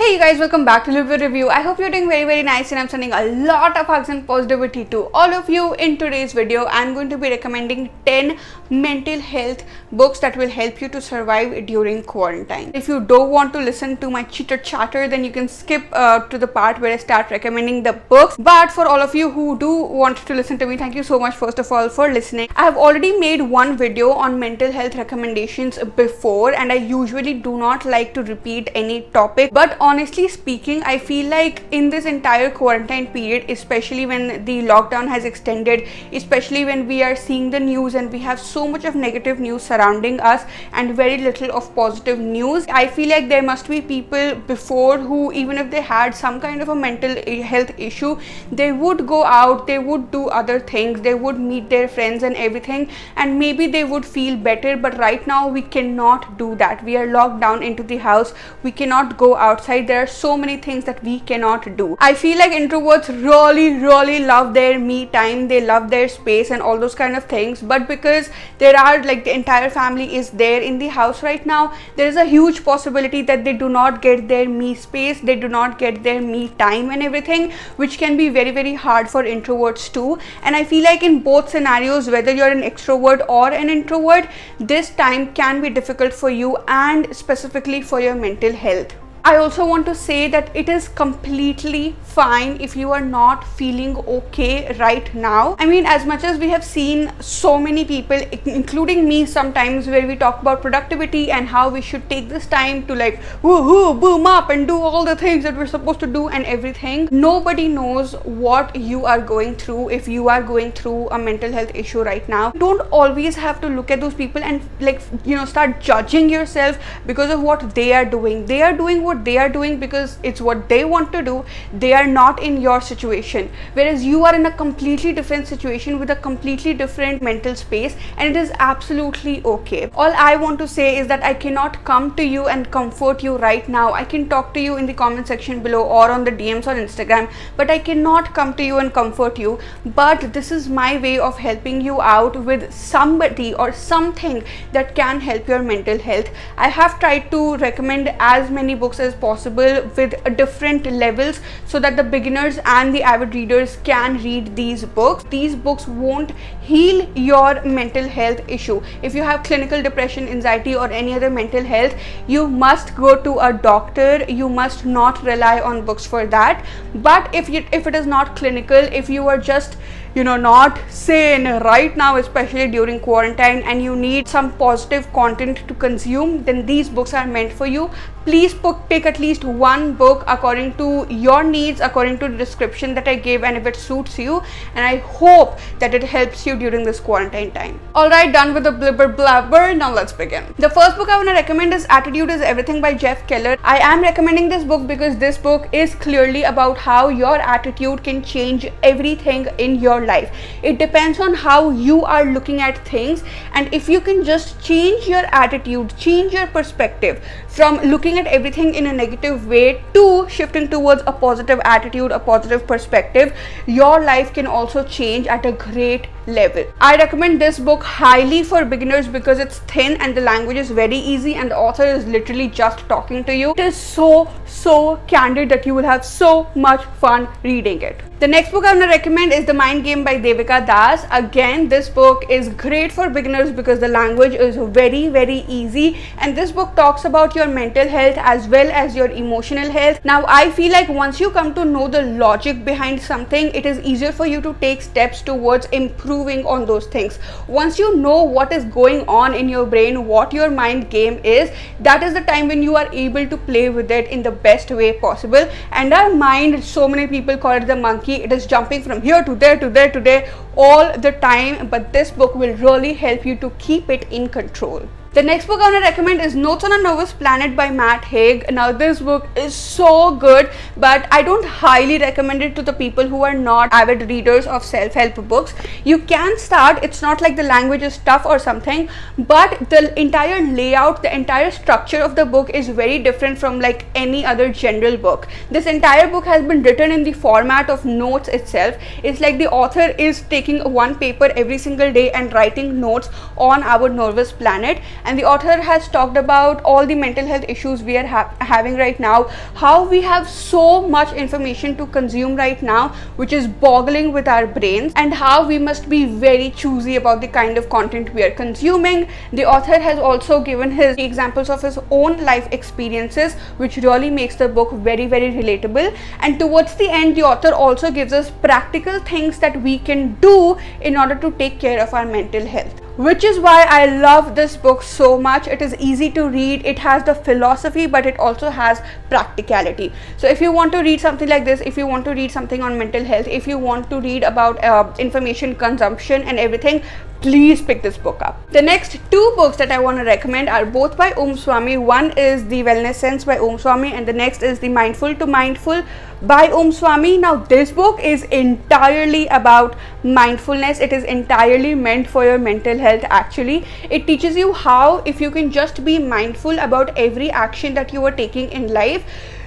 Hey you guys, welcome back to Libro Review. I hope you're doing very nice and I'm sending a lot of hugs and positivity to all of you. In today's video, I'm going to be recommending 10 mental health books that will help you to survive during quarantine. If you don't want to listen to my chitter chatter, then you can skip to the part where I start recommending the books. But for all of you who do want to listen to me, thank you so much first of all for listening. I have already made one video on mental health recommendations before, and I usually do not like to repeat any topic, but honestly speaking, I feel like in this entire quarantine period, especially when the lockdown has extended, especially when we are seeing the news and we have so much of negative news surrounding us and very little of positive news, I feel like there must be people before who, even if they had some kind of a mental health issue, they would go out, they would do other things, they would meet their friends and everything, and maybe they would feel better. But right now we cannot do that. We are locked down into the house, we cannot go outside. There are so many things that we cannot do. I feel like introverts really love their me time, they love their space and all those kind of things, but because there are like the entire family is there in the house right now, there is a huge possibility that they do not get their me space, they do not get their me time and everything, which can be very hard for introverts too. And I feel like in both scenarios, whether you're an extrovert or an introvert, this time can be difficult for you and specifically for your mental health. I also want to say that it is completely fine if you are not feeling okay right now. I mean, as much as we have seen so many people, including me sometimes, where we talk about productivity and how we should take this time to like woohoo, boom up and do all the things that we're supposed to do and everything. Nobody knows what you are going through if you are going through a mental health issue right now. You don't always have to look at those people and like, start judging yourself because of what they are doing. They are doing what they are doing because it's what they want to do. They are not in your situation, whereas you are in a completely different situation with a completely different mental space, and it is absolutely okay. All I want to say is that I cannot come to you and comfort you right now. I can talk to you in the comment section below or on the DMs on Instagram, but I cannot come to you and comfort you. But this is my way of helping you out with somebody or something that can help your mental health. I have tried to recommend as many books as possible with different levels so that the beginners and the avid readers can read these books. These books won't heal your mental health issue. If you have clinical depression, anxiety or any other mental health, you must go to a doctor. You must not rely on books for that. But if it is not clinical, if you are just not sane right now, especially during quarantine, and you need some positive content to consume, then these books are meant for you. Please pick at least one book according to your needs, according to the description that I gave, and if it suits you, and I hope that it helps you during this quarantine time. Alright, done with the blabber, now let's begin. The first book I want to recommend is Attitude is Everything by Jeff Keller. I am recommending this book because this book is clearly about how your attitude can change everything in your life. It depends on how you are looking at things, and if you can just change your attitude, change your perspective from looking at everything in a negative way to shifting towards a positive attitude, a positive perspective, your life can also change at a great level. I recommend this book highly for beginners because it's thin and the language is very easy and the author is literally just talking to you. It is so candid that you will have so much fun reading it. The next book I'm going to recommend is The Mind Game by Devika Das. Again, this book is great for beginners because the language is very easy, and this book talks about your mental health as well as your emotional health. Now, I feel like once you come to know the logic behind something, it is easier for you to take steps towards improving on those things. Once you know what is going on in your brain, what your mind game is, that is the time when you are able to play with it in the best way possible. And our mind, so many people call it the monkey. It is jumping from here to there to there to there all the time, but this book will really help you to keep it in control. The next book I want to recommend is Notes on a Nervous Planet by Matt Haig. Now, this book is so good, but I don't highly recommend it to the people who are not avid readers of self-help books. You can start, it's not like the language is tough or something, but the entire layout, the entire structure of the book is very different from like any other general book. This entire book has been written in the format of notes itself. It's like the author is taking one paper every single day and writing notes on our nervous planet. and the author has talked about all the mental health issues we are having right now, how we have so much information to consume right now which is boggling with our brains, and how we must be very choosy about the kind of content we are consuming. The author has also given his examples of his own life experiences, which really makes the book very, very relatable. And towards the end, the author also gives us practical things that we can do in order to take care of our mental health, which is why I love this book so much. It is easy to read, it has the philosophy, but it also has practicality. So if you want to read something like this, if you want to read something on mental health, if you want to read about information consumption and everything, please pick this book up. The next two books that I want to recommend are both by Om Swami. One is The Wellness Sense by Om Swami, and the next is The Mindful to Mindful by Om Swami. Now this book is entirely about mindfulness. It is entirely meant for your mental health. Actually, it teaches you how, if you can just be mindful about every action that you are taking in life,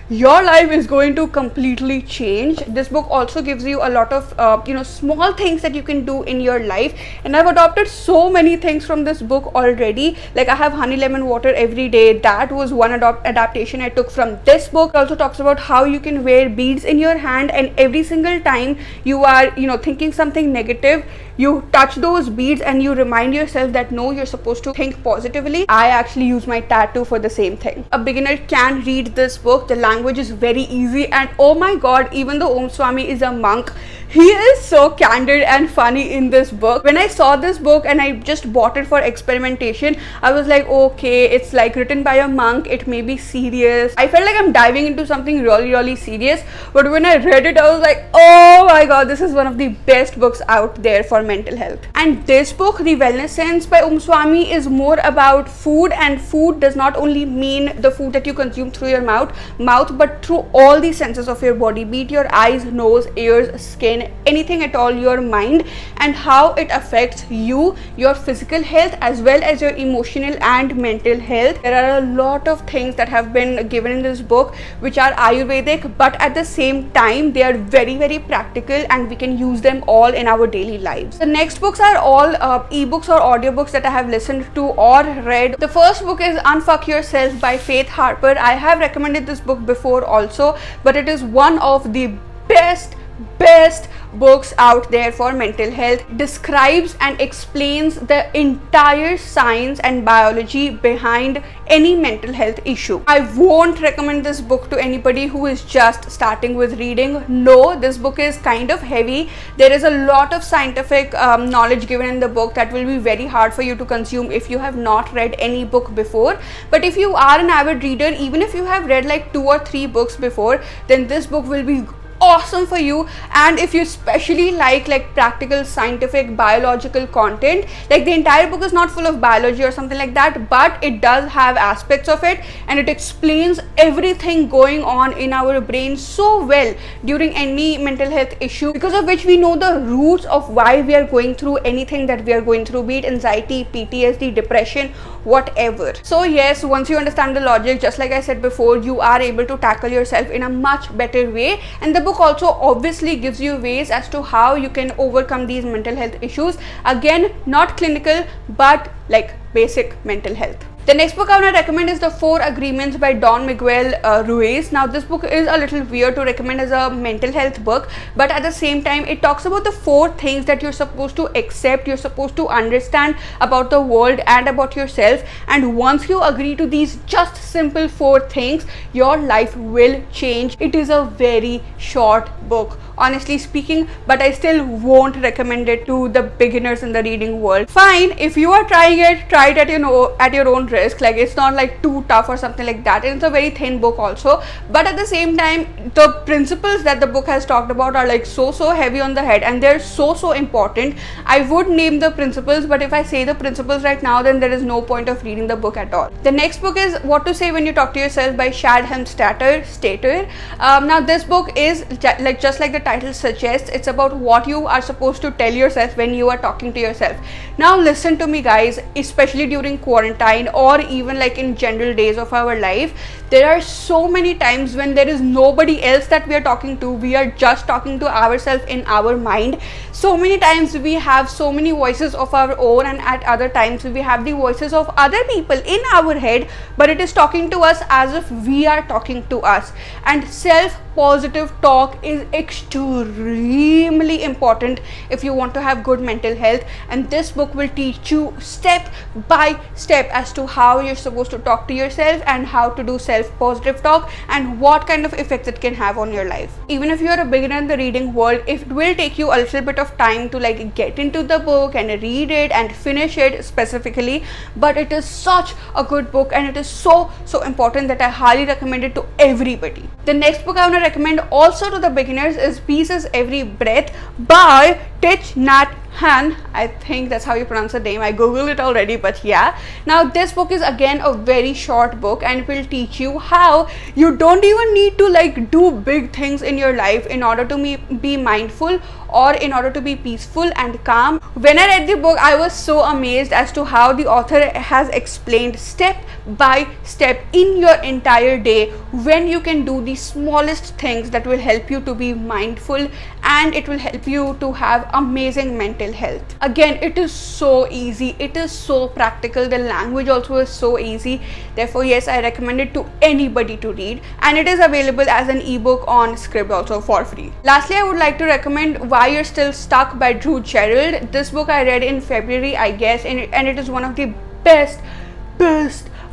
your life is going to completely change. This book also gives you a lot of small things that you can do in your life, and I've adopted so many things from this book already. Like, I have honey lemon water every day. That was one adaptation I took from this book. It also talks about how you can wear beads in your hand, and every single time you are thinking something negative, you touch those beads and you remind yourself that no, you're supposed to think positively. I actually use my tattoo for the same thing. A beginner can read this book. The language is very easy, and oh my god, even though Om Swami is a monk, he is so candid and funny in this book. When I saw this book and I just bought it for experimentation, I was like, okay, it's like written by a monk, it may be serious. I felt like I'm diving into something really, really serious, but when I read it, I was like, oh my god, this is one of the best books out there for mental health. And this book, The Wellness Sense by Om Swami, is more about food, and food does not only mean the food that you consume through your mouth, but through all the senses of your body, be it your eyes, nose, ears, skin, anything at all, your mind, and how it affects you, your physical health as well as your emotional and mental health. There are a lot of things that have been given in this book which are Ayurvedic, but at the same time they are very, very practical, and we can use them all in our daily lives. The next books are all ebooks or audiobooks that I have listened to or read. The first book is Unfuck Yourself by Faith Harper. I have recommended this book before also, but it is one of the best books out there for mental health. Describes and explains the entire science and biology behind any mental health issue. I won't recommend this book to anybody who is just starting with reading. No, this book is kind of heavy. There is a lot of scientific knowledge given in the book that will be very hard for you to consume if you have not read any book before. But if you are an avid reader, even if you have read like 2 or 3 books before, then this book will be awesome for you. And if you especially like practical scientific biological content, like the entire book is not full of biology or something like that, but it does have aspects of it, and it explains everything going on in our brain so well during any mental health issue, because of which we know the roots of why we are going through anything that we are going through, be it anxiety, PTSD, depression, whatever. So yes, once you understand the logic, just like I said before, you are able to tackle yourself in a much better way. And the book also obviously gives you ways as to how you can overcome these mental health issues. Again, not clinical, but like basic mental health. The next book I want to recommend is The 4 Agreements by Don Miguel Ruiz. Now this book is a little weird to recommend as a mental health book, but at the same time it talks about the 4 things that you're supposed to accept, you're supposed to understand about the world and about yourself, and once you agree to these just simple 4 things, your life will change. It is a very short book, honestly speaking, but I still won't recommend it to the beginners in the reading world. Fine, if you are trying it, try it at your own risk. Like, it's not like too tough or something like that, and it's a very thin book also, but at the same time the principles that the book has talked about are like so heavy on the head, and they're so important. I would name the principles, but if I say the principles right now, then there is no point of reading the book at all. The next book is What to Say When You Talk to Yourself by Shad Helmstetter. Now this book is just like the title suggests, it's about what you are supposed to tell yourself when you are talking to yourself. Now listen to me guys, especially during quarantine or even like in general days of our life, There are so many times when there is nobody else that we are talking to, we are just talking to ourselves in our mind. So many times we have so many voices of our own, and at other times we have the voices of other people in our head, but it is talking to us as if we are talking to us. And self-positive talk is extremely important if you want to have good mental health, and this book will teach you step by step as to how you're supposed to talk to yourself and how to do self-positive talk and what kind of effects it can have on your life. Even if you're a beginner in the reading world, it will take you a little bit of time to like get into the book and read it and finish it specifically, but it is such a good book and it is so important that I highly recommend it to everybody. The next book I want to recommend also to the beginners is Peace is Every Breath by Thich Nhat Hanh. I think that's how you pronounce the name. I googled it already, but yeah. Now this book is again a very short book and it will teach you how you don't even need to like do big things in your life in order to be mindful or in order to be peaceful and calm. When I read the book, I was so amazed as to how the author has explained step by step in your entire day when you can do the smallest things that will help you to be mindful, and it will help you to have amazing mental health. Again, it is so easy, it is so practical, the language also is so easy. Therefore yes, I recommend it to anybody to read, and it is available as an ebook on Scribd also for free. Lastly, I would like to recommend Why You're Still Stuck by Drew Gerald. This book I read in February, I guess, and it is one of the best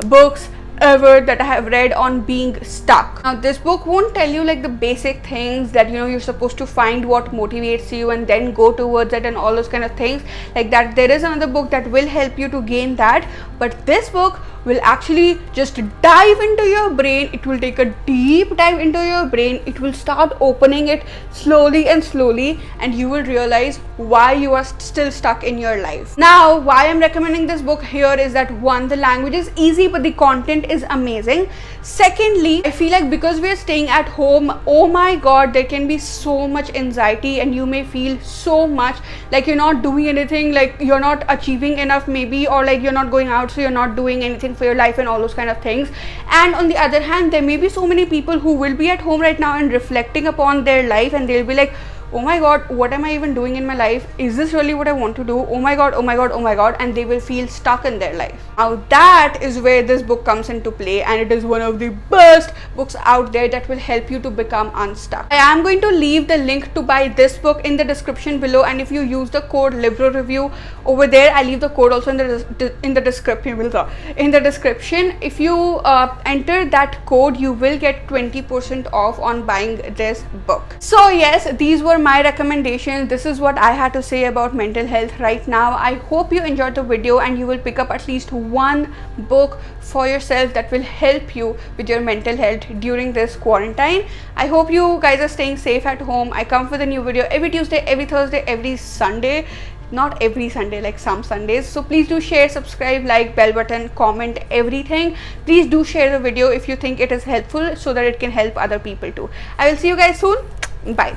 books ever that I have read on being stuck. Now this book won't tell you like the basic things that you're supposed to find what motivates you and then go towards it and all those kind of things like that. There is another book that will help you to gain that, but this book will actually just dive into your brain. It will take a deep dive into your brain. It will start opening it slowly and slowly, and you will realize why you are still stuck in your life. Now why I'm recommending this book here is that one, the language is easy but the content is amazing. Secondly, I feel like because we are staying at home, oh my god, there can be so much anxiety and you may feel so much like you're not doing anything, like you're not achieving enough maybe, or like you're not going out so you're not doing anything for your life and all those kind of things. And on the other hand, there may be so many people who will be at home right now and reflecting upon their life, and they'll be like, oh my god, what am I even doing in my life? Is this really what I want to do? Oh my god, oh my god, oh my god. And they will feel stuck in their life. Now that is where this book comes into play, and it is one of the best books out there that will help you to become unstuck. I am going to leave the link to buy this book in the description below, and if you use the code Libro Review over there, I leave the code also in the description. If you enter that code, you will get 20% off on buying this book. So yes, these were my recommendations. This is what I had to say about mental health right now. I hope you enjoyed the video and you will pick up at least one book for yourself that will help you with your mental health during this quarantine. I hope you guys are staying safe at home. I come with a new video every Tuesday, every Thursday, every Sunday. Not every Sunday, like some Sundays. So please do share, subscribe, like, bell button, comment, everything. Please do share the video if you think it is helpful so that it can help other people too. I will see you guys soon. Bye.